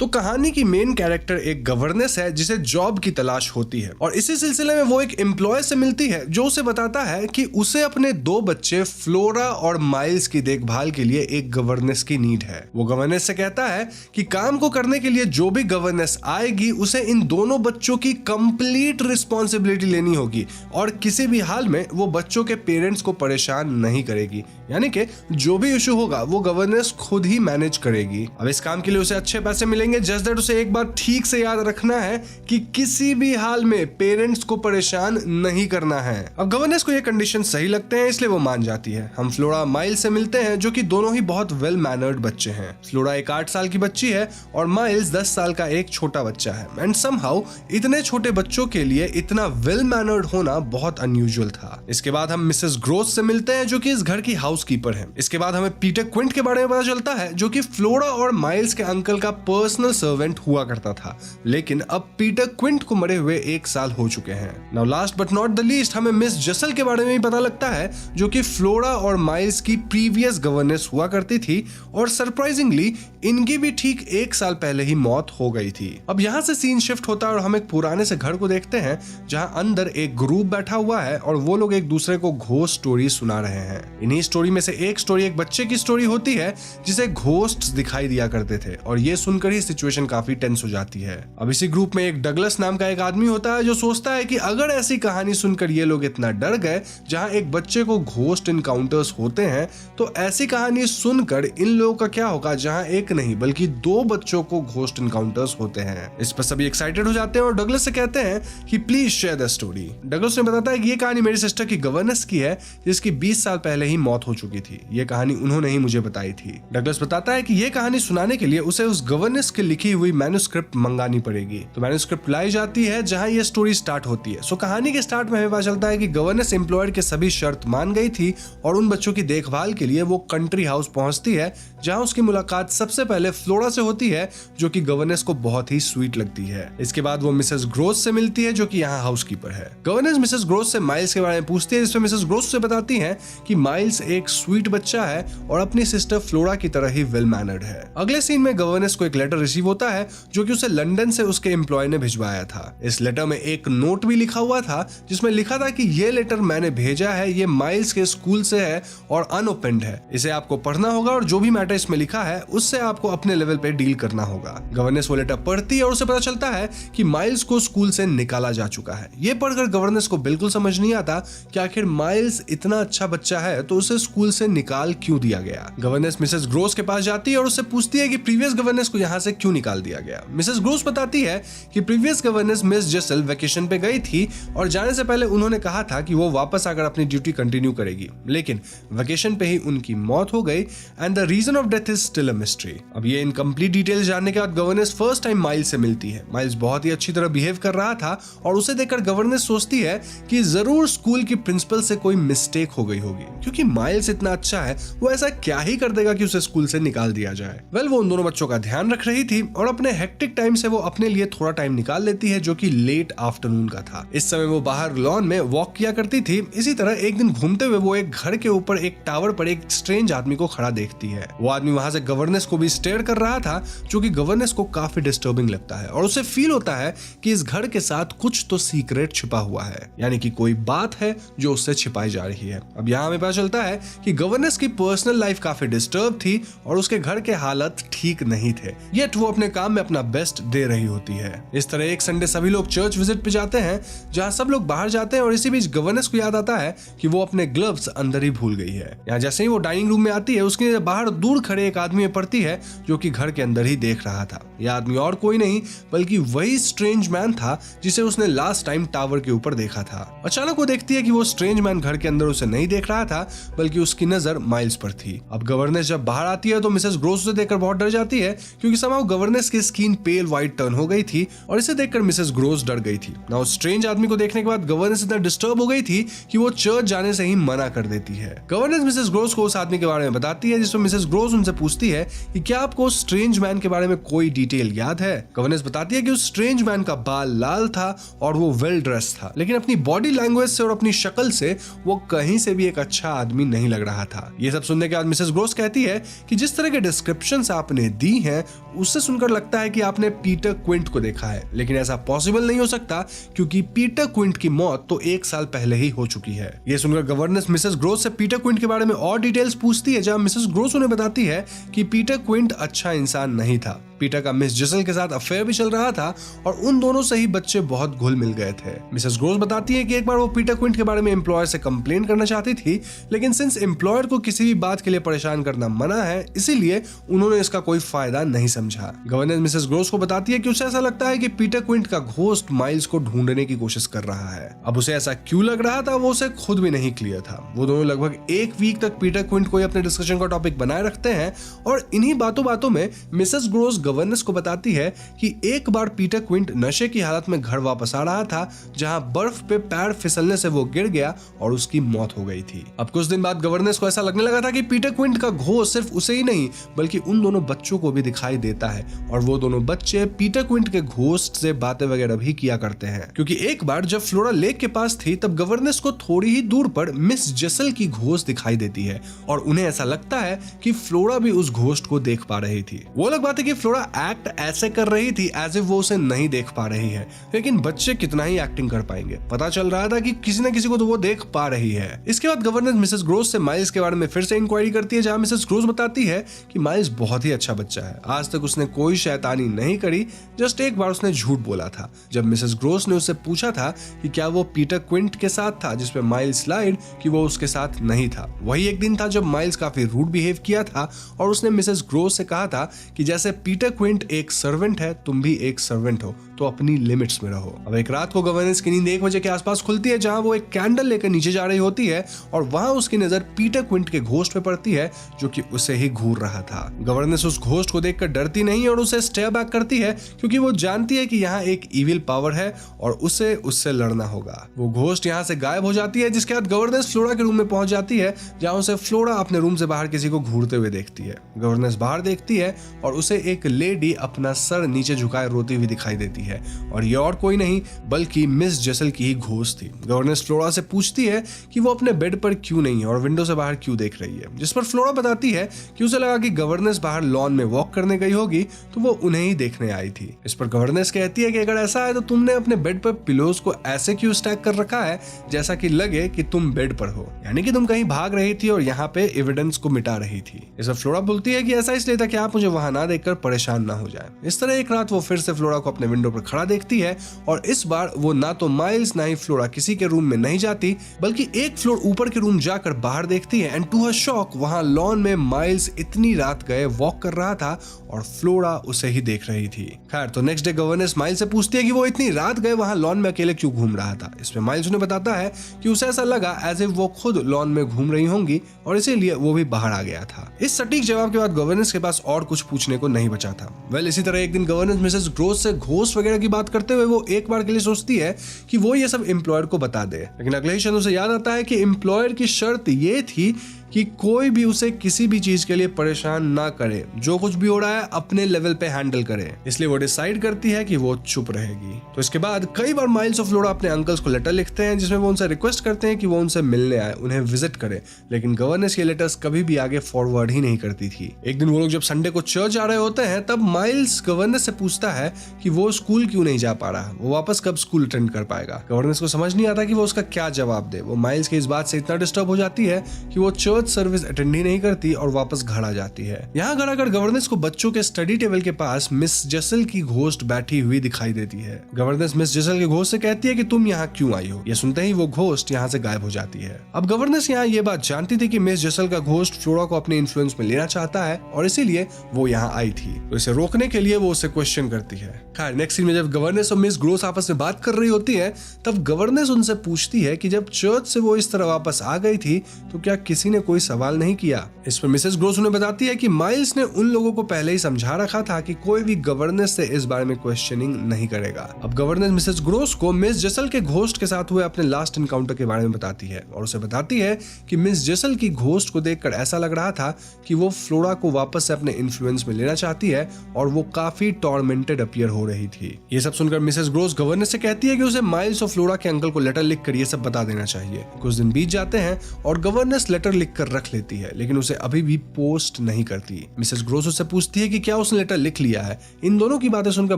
तो कहानी की मेन कैरेक्टर एक गवर्नेस है जिसे जॉब की तलाश होती है और इसी सिलसिले में वो एक एम्प्लॉय से मिलती है जो उसे बताता है कि उसे अपने 2 बच्चे फ्लोरा और माइल्स की देखभाल के लिए एक गवर्नेस की नीड है। वो गवर्नेस से कहता है कि काम को करने के लिए जो भी गवर्नेस आएगी उसे इन दोनों बच्चों की कंप्लीट रिस्पॉन्सिबिलिटी लेनी होगी और किसी भी हाल में वो बच्चों के पेरेंट्स को परेशान नहीं करेगी, यानी कि जो भी इशू होगा वो गवर्नेस खुद ही मैनेज करेगी। अब इस काम के लिए उसे अच्छे पैसे मिलेंगे, जस्ट दैट उसे एक बात ठीक से याद रखना है कि किसी भी हाल में पेरेंट्स को परेशान नहीं करना है। अब गवर्नेस को ये कंडीशन सही लगते हैं इसलिए वो मान जाती है। हम फ्लोरा माइल्स से मिलते हैं जो कि दोनों ही बहुत वेल मैनर्ड बच्चे हैं। फ्लोरा एक 8 साल की बच्ची है और माइल्स 10 साल का एक छोटा बच्चा है एंड समहाउ इतने छोटे बच्चों के लिए इतना वेल मैनर्ड होना बहुत अनयूजुअल था। इसके बाद हम मिसेस ग्रोस से मिलते हैं जो कि इस घर की हाउसकीपर है। इसके बाद हमें पीटर क्विंट के बारे में पता चलता है जो कि फ्लोरा और माइल्स के अंकल का पर्सनल सर्वेंट हुआ करता था, लेकिन अब पीटर क्विंट को मरे हुए 1 साल हो चुके हैं। Now last but not the least हमें मिस जसल के बारे में भी पता लगता है जो कि फ्लोरा और माइल्स की प्रीवियस गवर्नेस हुआ करती थी और सरप्राइजिंगली इनकी भी ठीक 1 साल पहले ही मौत हो गई थी। अब यहाँ से सीन शिफ्ट होता है और हम एक पुराने से घर को देखते हैं जहाँ अंदर एक ग्रुप बैठा हुआ है और वो लोग एक दूसरे को घोस्ट स्टोरी सुना रहे हैं। इन्हीं स्टोरी में से एक स्टोरी एक बच्चे की स्टोरी होती है जिसे घोस्ट्स दिखाई दिया करते थे और ये सुनकर ही सिचुएशन काफी टेंस हो जाती है। अब इसी ग्रुप में एक डगलस नाम का एक आदमी होता है जो सोचता है कि अगर ऐसी कहानी सुनकर ये लोग इतना डर गए जहां एक बच्चे को घोस्ट इनकाउंटर्स होते हैं तो ऐसी कहानी सुनकर इन लोगों का क्या होगा जहां एक नहीं बल्कि 2 बच्चों को घोस्ट इनकाउंटर्स होते हैं। इस पर सभी एक्साइटेड हो जाते हैं और डगलस से कहते हैं कि please share the story. Douglas ने बताता है कि ये कहानी मेरी सिस्टर की गवर्नेस की है जिसकी 20 साल पहले ही मौत हो चुकी थी। ये कहानी उन्होंने ही मुझे बताई थी। डगलस बताता है कि ये कहानी सुनाने के लिए उसे उस गवर्नेस की लिखी हुई मैन्युस्क्रिप्ट मंगानी पड़ेगी। तो मैन्युस्क्रिप्ट लाई जाती है जहां ये स्टोरी स्टार्ट होती है। सो कहानी के स्टार्ट में हमें पता चलता है कि गवर्नेस एम्प्लॉयर के सभी शर्त मान गई थी और उन बच्चों की देखभाल के लिए वो कंट्री हाउस पहुंचती है जहां उसकी मुलाकात सबसे पहले फ्लोरा से होती है जो कि गवर्नेस को बहुत ही स्वीट लगती है। इसके बाद वो मिसेस ग्रोस से मिलती है जो कि यहाँ हाउसकीपर है। गवर्नेस मिसेस ग्रोस से माइल्स के बारे में पूछती है जिसमें मिसेस ग्रोस से बताती है कि माइल्स एक स्वीट बच्चा है और अपनी सिस्टर फ्लोरा की तरह ही वेल मैनर्ड है। अगले सीन में गवर्नेस को एक लेटर रिसीव होता है जो कि उसे लंदन से उसके एम्प्लॉय ने भिजवाया था। इस लेटर में एक नोट भी लिखा हुआ था जिसमें लिखा था कि ये लेटर मैंने भेजा है, ये माइल्स के स्कूल से है और अनओपेंड है, इसे आपको पढ़ना होगा और जो भी मैटर इसमें लिखा है उससे आपको अपने लेवल पे डील करना होगा। गवर्नेस वो लेटर पढ़ती है और उसे पता चलता है कि माइल्स को स्कूल से निकाला जा चुका है। ये पढ़कर गवर्नेस को बिल्कुल समझ नहीं आता कि आखिर माइल्स इतना अच्छा बच्चा है तो उसे स्कूल से निकाल क्यों दिया गया। गवर्नेस मिसेस ग्रोस के पास जाती है और उससे पूछती है कि प्रीवियस गवर्नेस को यहाँ से क्यों निकाल दिया गया। मिसेस ग्रोस बताती है कि प्रीवियस गवर्नेस मिस जसल वेकेशन पे गई थी और जाने से पहले उन्होंने कहा था कि वो वापस आकर अपनी ड्यूटी कंटिन्यू करेगी, लेकिन वेकेशन पे ही उनकी मौत हो गई and the reason of death is still a mystery. अब ये इनकम्प्लीट डिटेल्स जानने के बाद गवर्नेस फर्स्ट टाइम माइल्स से मिलती है। माइल्स बहुत ही अच्छी तरह बिहेव कर रहा था और उसे देखकर गवर्नेस सोचती है कि जरूर स्कूल की प्रिंसिपल से कोई मिस्टेक हो गई होगी क्योंकि माइल्स इतना अच्छा है, वो ऐसा क्या ही कर देगा कि उसे स्कूल से निकाल दिया जाए। वो उन दोनों बच्चों का ध्यान रख रही थी और अपने हेक्टिक टाइम से वो अपने लिए थोड़ा टाइम निकाल लेती है जो कि लेट आफ्टरनून का था। इस समय वो बाहर लॉन में वॉक किया करती थी। इसी तरह एक दिन घूमते हुए वो एक घर के ऊपर एक टावर पर एक स्ट्रेंज आदमी को खड़ा देखती है। वो आदमी वहां से गवर्नेस को भी स्टेयर कर रहा था जो कि गवर्नेस को काफी डिस्टर्बिंग लगता है और उसे फील होता है कि इस घर के साथ कुछ तो सीक्रेट छिपा हुआ है, यानी कि कोई बात है जो उससे छिपाई जा रही है। अब यहाँ हमें पता चलता है कि गवर्नेस की पर्सनल लाइफ काफी डिस्टर्ब थी और उसके घर के हालत ठीक नहीं थे, येट वो अपने काम में अपना बेस्ट दे रही होती है। इस तरह एक संडे सभी लोग चर्च विजिट पे जाते हैं जहाँ सब लोग बाहर जाते हैं और इसी बीच गवर्नेस को याद आता है कि वो अपने ग्लव्स अंदर ही भूल गई है। यहाँ जैसे ही वो डाइनिंग रूम में आती है उसके बाहर दूर खड़े एक आदमी में पड़ती है जो कि घर के अंदर ही देख रहा था। यह आदमी और कोई नहीं बल्कि वही स्ट्रेंज मैन था जिसे उसने लास्ट टाइम टावर के ऊपर देखा था। अचानक वो देखती है कि वो स्ट्रेंज मैन घर के अंदर उसे नहीं देख रहा था बल्कि उसकी नजर माइल्स पर थी। अब गवर्नेस जब बाहर आती है तो मिसेस ग्रोस उसे देखकर बहुत डर जाती है क्योंकि समाउ गवर्नेस की स्किन पेल व्हाइट टर्न हो गई थी और इसे देखकर मिसेस ग्रोस डर गई थी। नाउ स्ट्रेंज आदमी को देखने के बाद गवर्नेस इतना डिस्टर्ब हो गई थी कि वो चर्च जाने से ही मना कर देती है। गवर्नेस मिसेस ग्रोस को उस आदमी के बारे में बताती है जिसमें मिसेस ग्रोस उनसे पूछती है कि क्या आपको स्ट्रेंज मैन के बारे में कोई डिटेल याद है। गवर्नेस बताती है कि उस स्ट्रेंज मैन का बाल लाल था और वो वेल ड्रेस था, लेकिन अपनी बॉडी लैंग्वेज से और अपनी शक्ल से वो कहीं से भी एक अच्छा आदमी नहीं लग रहा था। ये सब सुनने के बाद मिसेस ग्रोस कहती है कि जिस तरह के डिस्क्रिप्शंस आपने दी हैं उससे सुनकर लगता है कि आपने पीटर क्विंट को देखा है, लेकिन ऐसा पॉसिबल नहीं हो सकता क्योंकि पीटर क्विंट की मौत तो 1 साल पहले ही हो चुकी है। ये सुनकर गवर्नेंस मिसेस ग्रोस से पीटर क्विंट के बारे में और डिटेल्स पूछती है, जहां मिसेस ग्रोस उन्हें बताती है कि पीटर क्विंट अच्छा इंसान नहीं था। पीटर का मिस जिसल के साथ अफेयर भी चल रहा था और उन दोनों से ही बच्चे बहुत घुल मिल गए थे। मिसेस ग्रोस बताती है कि एक बार वो पीटर क्विंट के बारे में एम्प्लॉयर से कंप्लेन करना चाहती थी, लेकिन सिंस एम्प्लॉयर को किसी भी बात के लिए परेशान करना मना है, इसीलिए उन्होंने इसका कोई फायदा नहीं समझा। गवर्नेंस मिसेस ग्रोस को बताती है कि उसे ऐसा लगता है कि पीटर क्विंट का घोस्ट माइल्स को ढूंढने की कोशिश कर रहा है। अब उसे ऐसा क्यों लग रहा था वो उसे खुद भी नहीं क्लियर था। वो दोनों लगभग 1 वीक तक पीटर क्विंट को अपने डिस्कशन का टॉपिक बनाए रखते हैं और इन्हीं बातों में मिसेस ग्रोस गवर्नेंस को बताती है कि एक बार पीटर क्विंट नशे की हालत में घर वापस आ रहा था, जहां बर्फ पे पैर फिसलने से वो गिर गया और उसकी मौत हो गई थी। अब कुछ दिन बाद गवर्नेंस को ऐसा लगने लगा था कि पीटर क्विंट का घोस्ट सिर्फ उसे ही नहीं बल्कि उन दोनों बच्चों को भी दिखाई देता है और वो दोनों बच्चे पीटर क्विंट के घोस्ट से बातें वगैरह भी किया करते हैं। क्योंकि एक बार जब फ्लोरा लेक के पास थी तब गवर्नेंस को थोड़ी ही दूर पर मिस जेसल की घोस्ट दिखाई देती है और उन्हें ऐसा लगता है कि फ्लोरा भी उस घोस्ट को देख पा रही थी। वो अलग बात है कि फ्लोरा एक्ट ऐसे कर रही थी एज इफ वो उसे नहीं देख पा रही है, लेकिन बच्चे कितना ही एक्टिंग कर पाएंगे। पता चल रहा था कि किसी न किसी को तो वो देख पा रही है। इसके बाद गवर्नेंस मिसेस ग्रोस से माइल्स के बारे में फिर से इंक्वायरी करती है, जहां मिसेस ग्रोस बताती है कि माइल्स बहुत ही अच्छा बच्चा है, आज तक उसने कोई शैतानी नहीं करी, जस्ट एक बार उसने झूठ बोला था। जब मिसेस ग्रोस ने उससे पूछा था कि क्या वो पीटर क्विंट के साथ था जिसपे माइल्स लाइड कि वो उसके साथ नहीं था, वही एक दिन था जब माइल्स काफी रूड बिहेव किया था और उसने मिसेस ग्रोस से कहा था कि जैसे पीटर क्विंट एक सर्वेंट है, तुम भी एक सर्वेंट हो, तो अपनी लिमिट्स में रहो। अब एक रात को गवर्नेंस की नींद 1 बजे के आसपास खुलती है, जहां वो एक कैंडल लेकर नीचे जा रही होती है और वहां उसकी नजर पीटर क्विंट के घोस्ट पे पड़ती है जो कि उसे ही घूर रहा था। गवर्नेंस उस घोस्ट को देखकर डरती नहीं और उसे स्टे बैक करती है क्योंकि वो जानती है कि यहाँ एक इविल पावर है और उसे उससे लड़ना होगा। वो घोस्ट यहाँ से गायब हो जाती है, जिसके बाद गवर्नेंस फ्लोरा के रूम में पहुंच जाती है, जहां उसे फ्लोरा अपने रूम से बाहर किसी को घूरते हुए देखती है। गवर्नेंस बाहर देखती है और उसे एक लेडी अपना सर नीचे झुकाए रोती हुई दिखाई देती है और ये और कोई नहीं बल्कि मिस जेसल की ही घोस्ट थी। गवर्नेंस फ्लोरा से पूछती है कि वो अपने बेड पर क्यों नहीं है और विंडो से बाहर क्यों देख रही है, जिस पर फ्लोरा बताती है कि उसे लगा कि गवर्नेंस बाहर लॉन में वॉक करने गई होगी तो वो उन्हें ही देखने आई थी। इस पर गवर्नेंस कहती है कि अगर ऐसा है तो तुमने अपने बेड पर पिलोज को ऐसे क्यों स्टैक कर रखा है जैसा कि लगे कि तुम बेड पर हो, यानी कि तुम कहीं भाग रही थी और यहाँ पे एविडेंस को मिटा रही थी। इस पर फ्लोरा बोलती है कि ऐसा इसलिए था कि आप मुझे वहां ना देखकर परेशान ना हो जाए। इस तरह एक रात वो फिर से फ्लोरा को अपने विंडो पर खड़ा देखती है और इस बार वो ना तो माइल्स ना ही फ्लोरा किसी के रूम में नहीं जाती बल्कि एक फ्लोर ऊपर के रूम जाकर बाहर देखती है एंड टू हर शॉक वहां लॉन में माइल्स इतनी रात गए वॉक कर रहा था और फ्लोरा उसे ही देख रही थी। खैर तो नेक्स्ट डे गवर्नेंस माइल्स से पूछती है कि वो इतनी रात गए वहां लॉन में अकेले क्यों घूम रहा था। इसमें माइल्स उन्हें बताता है कि उसे ऐसा लगा एज इफ वो खुद लॉन में घूम रही होंगी और इसीलिए वो भी बाहर आ गया था। इस सटीक जवाब के बाद गवर्नेंस के पास और कुछ पूछने को नहीं बचा था। इसी तरह एक दिन गवर्नेंस मिसेस ग्रोस से घोस्ट वगैरह की बात करते हुए वो एक बार के लिए सोचती है कि वो ये सब एम्प्लॉयर को बता दे, लेकिन अगले ही क्षण उसे याद आता है कि एम्प्लॉयर की शर्त ये थी कि कोई भी उसे किसी भी चीज के लिए परेशान ना करे, जो कुछ भी हो रहा है अपने लेवल पे हैंडल करे। इसलिए वो डिसाइड करती है कि वो चुप रहेगी। तो इसके बाद कई बार माइल्स और फ्लोरा अपने अंकल्स को लेटर लिखते हैं जिसमें वो उनसे रिक्वेस्ट करते हैं कि वो उनसे मिलने आए, उन्हें विजिट करे, लेकिन गवर्नेंस ये लेटर्स कभी भी आगे फॉरवर्ड ही नहीं करती थी। एक दिन वो लोग जब संडे को चर्च आ रहे होते हैं तब माइल्स गवर्नेंस से पूछता है कि वो स्कूल क्यों नहीं जा पा रहा, वो वापस कब स्कूल अटेंड कर पाएगा। गवर्नेंस को समझ नहीं आता कि वो उसका क्या जवाब दे। वो माइल्स के इस बात से इतना डिस्टर्ब हो जाती है कि वो चर्च सर्विस अटेंड ही नहीं करती और वापस घर आ जाती है। यहाँ घर आकर गवर्नेंस को बच्चों के स्टडी टेबल के पास मिस जेसल की घोस्ट बैठी हुई दिखाई देती है। गवर्नेंस मिस जेसल के घोस्ट से कहती है कि तुम यहाँ क्यों आई हो। ये सुनते ही वो घोस्ट यहाँ से गायब हो जाती है। अब गवर्नेंस यहाँ ये बात जानती थी कि मिस जेसल का घोस्ट फ्लोरा को अपने इन्फ्लुएंस में लेना चाहता है और इसीलिए वो यहाँ आई थी। तो इसे रोकने के लिए वो उसे क्वेश्चन करती है। खैर नेक्स्ट सीन में जब गवर्नेंस और मिस ग्रोस आपस में बात कर रही होती है तब गवर्नेंस उनसे पूछती है कि जब चर्च से वो इस तरह वापस आ गई थी तो क्या किसी ने कोई सवाल नहीं किया। इस पर मिसेस ग्रोस उन्हें बताती है कि माइल्स ने उन लोगों को पहले ही समझा रखा था कि कोई भी गवर्नेंस से इस बारे में क्वेश्चनिंग नहीं करेगा। अब गवर्नेंस मिसेस ग्रोस को मिस जेसल के घोस्ट के साथ हुए अपने लास्ट इनकाउंटर के बारे में बताती है और उसे बताती है कि मिस जेसल की घोस्ट को देखकर ऐसा लग रहा था कि वो फ्लोरा को वापस से अपने इन्फ्लुएंस में लेना चाहती है और वो काफी टॉर्मेंटेड अपीयर हो रही थी। ये सब सुनकर मिसेस ग्रोस गवर्नेंस से कहती है कि उसे माइल्स और फ्लोरा के अंकल को लेटर लिखकर ये सब बता देना चाहिए। कुछ दिन बीत जाते हैं और गवर्नेंस लेटर लिखकर कर रख लेती है, लेकिन उसे अभी भी पोस्ट नहीं करती। मिसेस ग्रोस उससे पूछती है कि क्या उसने लेटर लिख लिया है। इन दोनों की बातें सुनकर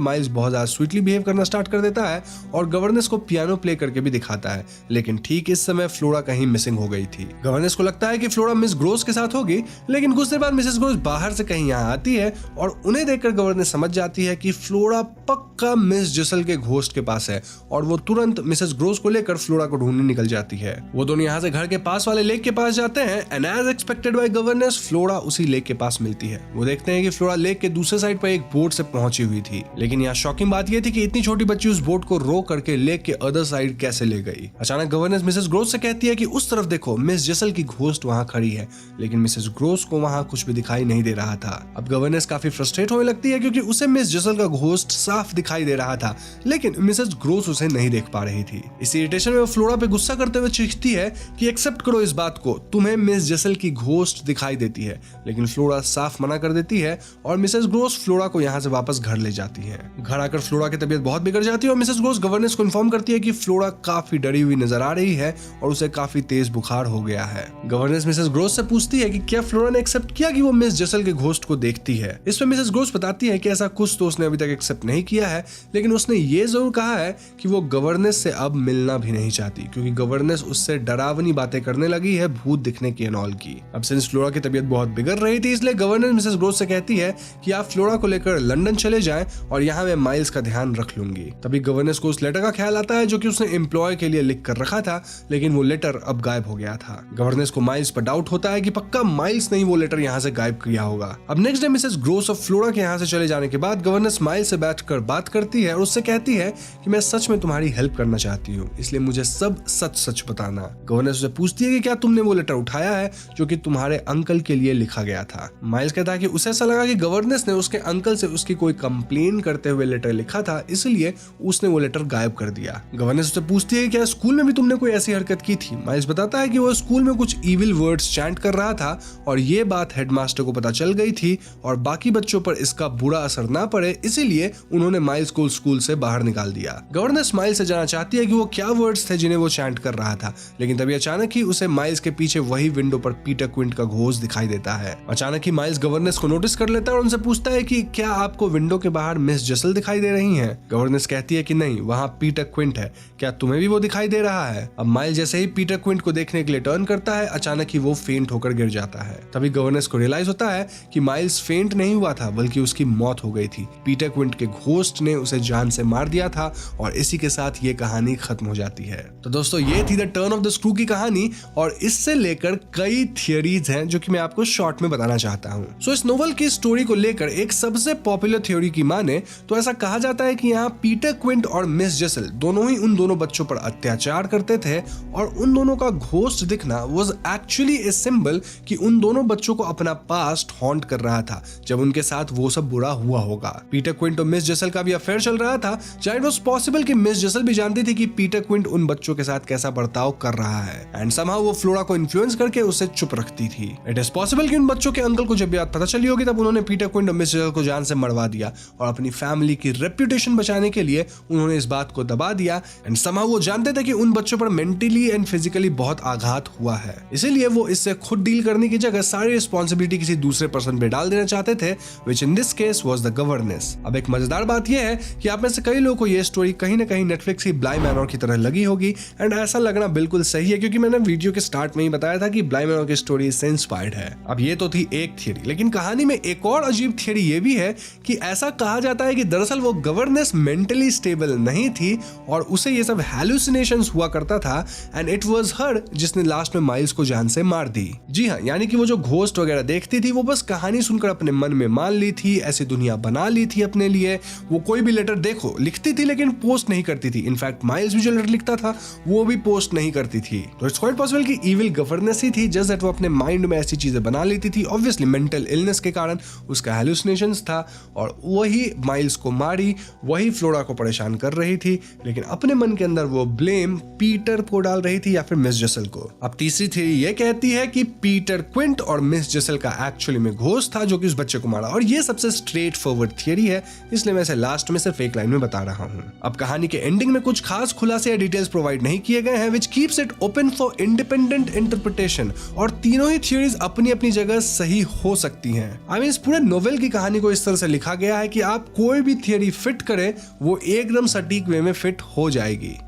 माइल्स बहुत ज्यादा स्वीटली बिहेव करना स्टार्ट कर देता है और गवर्नेंस को पियानो प्ले करके भी दिखाता है, लेकिन ठीक इस समय फ्लोरा कहीं मिसिंग हो गई थी। गवर्नेंस को लगता है कि फ्लोरा मिस ग्रोस के साथ होगी, लेकिन कुछ देर बाद मिसेस ग्रोस बाहर से कहीं यहाँ आती है और उन्हें देखकर गवर्नेंस समझ जाती है कि फ्लोरा पक्का मिस जिसल के घोस्ट के पास है और वो तुरंत मिसेस ग्रोस को लेकर फ्लोरा को ढूंढने निकल जाती है। वो दोनों यहाँ से घर के पास वाले लेक के पास जाते हैं and as expected by governance flora उसी लेक के पास मिलती है। वो देखते हैं कि फ्लोरा लेक के दूसरे साइड पर एक बोट से पहुंची हुई थी, लेकिन यहाँ शॉकिंग बात यह थी कि इतनी छोटी बच्ची उस बोट को रो करके लेक के अदर साइड कैसे ले गई। अचानक गवर्नेंस मिसेस ग्रोस से कहती है कि उस तरफ देखो, मिस जिसल की घोस्ट वहां खड़ी है, लेकिन मिसेस ग्रोस को वहां कुछ भी दिखाई नहीं दे रहा था। अब गवर्नेंस काफी फ्रस्ट्रेट होने लगती है क्योंकि उसे मिस जिसल का घोस्ट साफ दिखाई दे रहा था, लेकिन मिसेस ग्रोस उसे नहीं देख पा रही थी। इस इरिटेशन में वो फ्लोरा पे गुस्सा करते हुए चीखती है कि एक्सेप्ट करो इस बात को, तुम्हें मिस जिसल की घोस्ट दिखाई देती है, लेकिन फ्लोरा साफ मना कर देती है और मिसेस ग्रोस फ्लोरा को यहाँ से वापस घर ले जाती है। घर आकर फ्लोरा की तबीयत बहुत बिगड़ जाती है और मिसेस ग्रोस गवर्नेंस को इन्फॉर्म करती है कि फ्लोरा काफी डरी हुई नजर आ रही है और उसे काफी तेज बुखार हो गया है। गवर्नेंस मिसेस ग्रोस से पूछती है कि क्या फ्लोरा ने एक्सेप्ट किया कि वो मिस जिसल के घोस्ट को देखती है। इस पर मिसेस ग्रोस बताती है कि ऐसा कुछ तो उसने अभी तक एक्सेप्ट नहीं किया है, लेकिन उसने ये जरूर कहा है कि वो गवर्नेंस से अब मिलना भी नहीं चाहती क्योंकि गवर्नेंस उससे डरावनी बातें करने लगी है भूत दिखने की एंड ऑल की। अब सिंस फ्लोरा की तबीयत बहुत बिगड़ रही थी, इसलिए गवर्नेंस मिसेस ग्रोस से कहती है कि आप फ्लोरा को लेकर लंदन चले जाएं और यहाँ मैं माइल्स का ध्यान रख लूंगी। तभी गवर्नेंस को उस लेटर का ख्याल आता है जो कि उसने एम्प्लॉय के लिए लिख कर रखा था, लेकिन वो लेटर अब गायब हो गया था। गवर्नेंस को माइल्स पर डाउट होता है कि पक्का माइल्स ने वो लेटर यहाँ से गायब किया होगा। अब नेक्स्ट डे मिसेस ग्रोस और फ्लोरा के यहाँ से चले जाने के बाद गवर्नेंस माइल्स से बैठकर बात करती है और उससे कहती है कि मैं सच में तुम्हारी हेल्प करना चाहती हूँ, इसलिए मुझे सब सच सच बताना। गवर्नेंस उससे पूछती है कि क्या तुमने वो लेटर उठाया है जो कि तुम्हारे अंकल के लिए लिखा गया था। माइल्स कहता है कि उसे ऐसा लगा कि गवर्नेंस ने उसके अंकल से उसकी कोई कंप्लेन करते हुए लेटर लिखा था, इसलिए उसने वो लेटर गायब कर दिया। गवर्नेंस उससे पूछती है कि क्या स्कूल में भी तुमने कोई ऐसी हरकत की थी। माइल्स बताता है कि वो स्कूल में कुछ इविल वर्ड्स चैंट कर रहा था और ये बात हेडमास्टर को पता चल गई थी और बाकी बच्चों पर इसका बुरा असर ना पड़े, इसीलिए उन्होंने माइल्स को स्कूल से बाहर निकाल दिया। गवर्नेंस माइल्स से जानना चाहती है कि वो क्या वर्ड्स थे जिन्हें वो चैंट कर रहा था, लेकिन तभी अचानक ही उसे माइल्स के पीछे वही विंडो पर पीटर क्विंट का घोस्ट दिखाई देता है। अचानक ही माइल्स गवर्नेंस को नोटिस कर लेता है और उनसे पूछता है कि क्या आपको विंडो के बाहर मिस जिसल दिखाई दे रही हैं? गवर्नेंस कहती है कि नहीं, वहां पीटर क्विंट है, क्या तुम्हें भी वो दिखाई दे रहा है? अब माइल्स जैसे ही पीटर क्विंट को देखने के लिए टर्न करता है, अचानक ही वो फेंट होकर गिर जाता है। तभी गवर्नेंस को रियलाइज होता है कि माइल्स फेंट नहीं हुआ था बल्कि उसकी मौत हो गई थी। पीटर क्विंट के घोस्ट ने उसे जान से मार दिया था और इसी के साथ ये कहानी खत्म हो जाती है। तो दोस्तों ये थी the turn off the screw की कहानी और इससे लेकर कई थियरीज हैं जो कि मैं आपको शॉर्ट में बताना चाहता हूँ। सो इस नोवेल की स्टोरी को लेकर एक सबसे पॉपुलर थ्योरी की माने तो ऐसा कहा जाता है कि यहाँ पीटर क्विंट और मिस जिसल दोनों ही उन दोनों बच्चों पर अत्याचार करते थे और उन दोनों का घोस्ट दिखना वाज एक्चुअली ए सिंबल कि उन दोनों बच्चों को अपना पास्ट हॉन्ट कर रहा था जब उनके साथ वो सब बुरा हुआ होगा। पीटर क्विंट और मिस जिसल का भी अफेयर चल रहा था, जहां इट वाज पॉसिबल कि मिस जिसल भी जानती थी कि पीटर क्विंट उन बच्चों के साथ कैसा बर्ताव कर रहा है एंड समहाउ वो फ्लोरा को इन्फ्लुएंस करके उसे चुप रखती थी। इट इज पॉसिबल कि उन बच्चों के अंकल को जब बात पता चली होगी तब उन्होंने पीटर क्विंट और मिस जिसल को जान से मरवा दिया और अपनी फैमिली की रेप्यूटेशन बचाने के लिए उन्होंने इस बात को दबा दिया एंड समहाउ वो जानते थे कि उन बच्चों पर मेंटली एंड फिजिकली बहुत आघात हुआ है, इसीलिए वो इससे खुद डील करने की जगह सारी रिस्पॉन्सिबिलिटी किसी दूसरे पर्सन पे डाल देना चाहते थे, which in this case was the governance. अब एक मजेदार बात यह है कि आप में से कई लोगों को यह स्टोरी कहीं ना कहीं नेटफ्लिक्स की ब्लाई मैनर की तरह लगी होगी एंड ऐसा लगना बिल्कुल सही है क्योंकि मैंने वीडियो के स्टार्ट में ही बताया था कि ब्लाई मैनर की स्टोरी इससे इंस्पायर्ड है। अब ये तो थी एक थियरी, लेकिन कहानी में एक और अजीब थियरी ये भी है कि ऐसा कहा जाता है कि दरअसल वो गवर्नेंस मेंटली स्टेबल नहीं थी और उसे ये सब हैलुसिनेशंस हुआ करता था एंड इट वाज हर जिसने लास्ट में माइल्स को जान से मार दी। जी हाँ, यानी कि वो जो घोस्ट वगैरह देखती थी वो बस कहानी सुनकर अपने मन में मान ली थी, ऐसी दुनिया बना ली थी अपने लिए। वो कोई भी लेटर देखो लिखती थी लेकिन पोस्ट नहीं करती थी। इनफैक्ट माइल्स भी जो लेटर लिखता था वो भी पोस्ट नहीं करती थी। तो इट्स क्वाइट पॉसिबल कि इविल गवर्नेंस ही थी, जस्ट दैट वो अपने माइंड में ऐसी चीजें बना लेती थी। ऑब्वियसली मेंटल इलनेस के कारण उसका हैलुसिनेशंस था और वही माइल्स को मारी, वही फ्लोरा को परेशान कर रही थी, लेकिन अपने मन के अंदर वो ब्लेम पीटर को डाल रही थी या फिर मिस जिसल को। अब तीसरी थ्योरी ये कहती है कि पीटर क्विंट और मिस जिसल का एक्चुअली में घोस्ट था जो कि उस बच्चे को मारा, और ये सबसे स्ट्रेट फॉरवर्ड थियरी है, इसलिए मैं इसे लास्ट में सिर्फ एक लाइन में बता रहा हूं। अब कहानी के एंडिंग में कुछ खास खुलासे या डिटेल्स प्रोवाइड नहीं किए गए हैं, which keeps it open for independent interpretation. Explanation, और तीनों ही थियरीज अपनी अपनी जगह सही हो सकती हैं। आई मीन इस पूरे नोवेल की कहानी को इस तरह से लिखा गया है कि आप कोई भी थियरी फिट करें वो एकदम सटीक वे में फिट हो जाएगी।